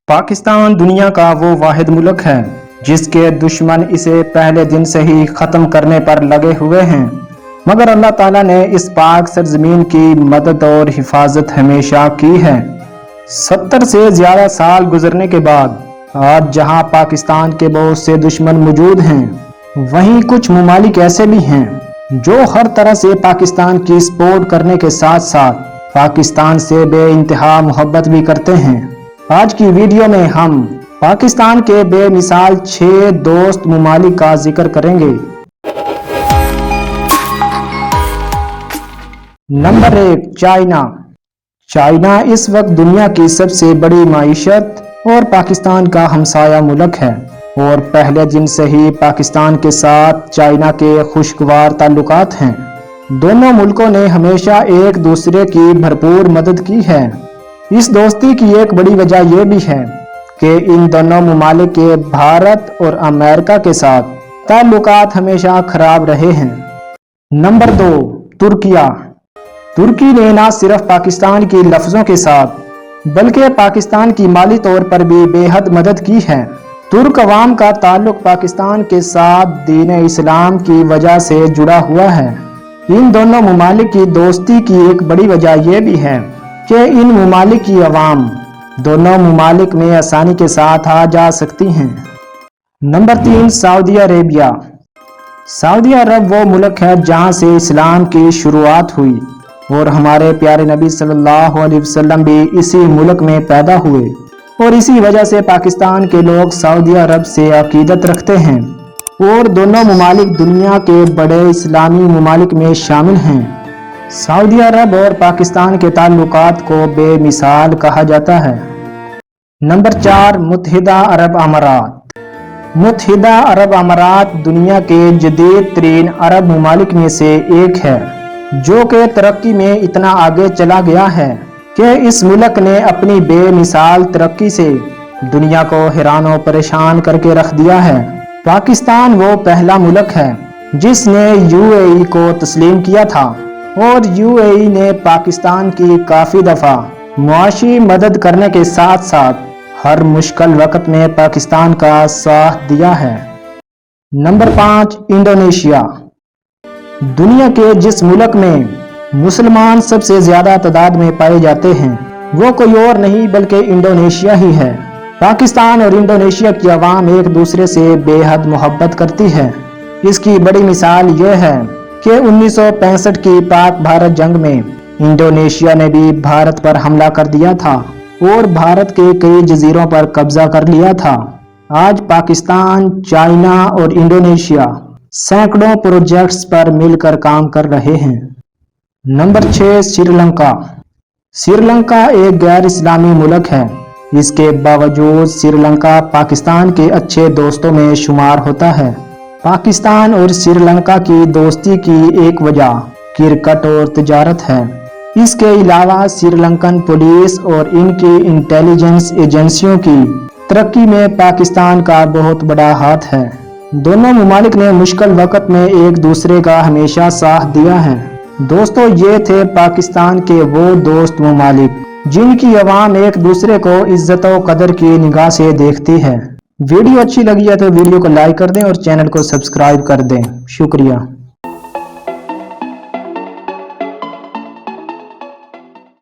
पाकिस्तान दुनिया का वो वाहिद मुल्क है जिसके दुश्मन इसे पहले दिन से ही ख़त्म करने पर लगे हुए हैं, मगर अल्लाह ताला ने इस पाक सरजमीन की मदद और हिफाजत हमेशा की है। 70 से ज़्यादा साल गुजरने के बाद आज जहां पाकिस्तान के बहुत से दुश्मन मौजूद हैं, वहीं कुछ ममालिक ऐसे भी हैं जो हर तरह से पाकिस्तान की सपोर्ट करने के साथ साथ पाकिस्तान से बेइंतहा मोहब्बत भी करते हैं। आज की वीडियो में हम पाकिस्तान के बेमिसाल 6 दोस्त ममालिक का जिक्र करेंगे। Number 1, China. चाइना इस वक्त दुनिया की सबसे बड़ी माईशत और पाकिस्तान का हमसाया मुल्क है और पहले दिन से ही पाकिस्तान के साथ चाइना के खुशगवार ताल्लुकात हैं। दोनों मुल्कों ने हमेशा एक दूसरे की भरपूर मदद की है। इस दोस्ती की एक बड़ी वजह यह भी है कि इन दोनों ममालिक के भारत और अमेरिका के साथ ताल्लुकात हमेशा खराब रहे हैं। नंबर 2, तुर्किया। तुर्की ने न सिर्फ पाकिस्तान की लफ्जों के साथ बल्कि पाकिस्तान की माली तौर पर भी बेहद मदद की है। तुर्क अवाम का ताल्लुक पाकिस्तान के साथ दीन इस्लाम की वजह से जुड़ा हुआ है। इन दोनों ममालिक की दोस्ती की एक बड़ी वजह यह भी है कि इन ममालिक की अवाम दोनों ममालिक में आसानी के साथ आ जा सकती हैं। Number 3, Saudi Arabia. सऊदी अरब वो मुल्क है जहां से इस्लाम की शुरुआत हुई और हमारे प्यारे नबी सल्लल्लाहु अलैहि वसल्लम भी इसी मुल्क में पैदा हुए और इसी वजह से पाकिस्तान के लोग सऊदी अरब से अकीदत रखते हैं और दोनों ममालिक दुनिया के बड़े इस्लामी ममालिक में शामिल हैं। सऊदी अरब और पाकिस्तान के ताल्लुकात को बेमिसाल कहा जाता है। नंबर 4, मुत्तहिदा अरब अमारात। मुत्तहिदा अरब अमारात दुनिया के जदीद तरीन अरब ममालिक में से एक है जो कि तरक्की में इतना आगे चला गया है कि इस मुल्क ने अपनी बेमिसाल तरक्की से दुनिया को हैरान और परेशान करके रख दिया है। पाकिस्तान वो पहला मुल्क है जिसने यूएई को तस्लीम किया था और यूएई ने पाकिस्तान की काफ़ी दफ़ा मुआशी मदद करने के साथ साथ हर मुश्किल वक्त में पाकिस्तान का साथ दिया है। Number 5, Indonesia. दुनिया के जिस मुल्क में मुसलमान सबसे ज़्यादा तादाद में पाए जाते हैं वो कोई और नहीं बल्कि इंडोनेशिया ही है। पाकिस्तान और इंडोनेशिया की आवाम एक दूसरे से बेहद मोहब्बत करती है। इसकी बड़ी मिसाल यह है कि 1965 की पाक भारत जंग में इंडोनेशिया ने भी भारत पर हमला कर दिया था और भारत के कई जजीरों पर कब्जा कर लिया था। आज पाकिस्तान, चाइना और इंडोनेशिया सैकड़ों प्रोजेक्ट्स पर मिलकर काम कर रहे हैं। नंबर 6, श्रीलंका। श्रीलंका एक गैर इस्लामी मुल्क है। इसके बावजूद श्रीलंका पाकिस्तान के अच्छे दोस्तों में शुमार होता है। पाकिस्तान और श्रीलंका की दोस्ती की एक वजह क्रिकेट और तिजारत है। इसके अलावा श्रीलंकन पुलिस और इनकी इंटेलिजेंस एजेंसियों की तरक्की में पाकिस्तान का बहुत बड़ा हाथ है। दोनों ममालिक ने मुश्किल वक्त में एक दूसरे का हमेशा साथ दिया है। दोस्तों, ये थे पाकिस्तान के वो दोस्त ममालिक जिनकी अवाम एक दूसरे को इज्जत और कदर की निगाह से देखती है। वीडियो अच्छी लगी है तो वीडियो को लाइक कर दें और चैनल को सब्सक्राइब कर दें। शुक्रिया।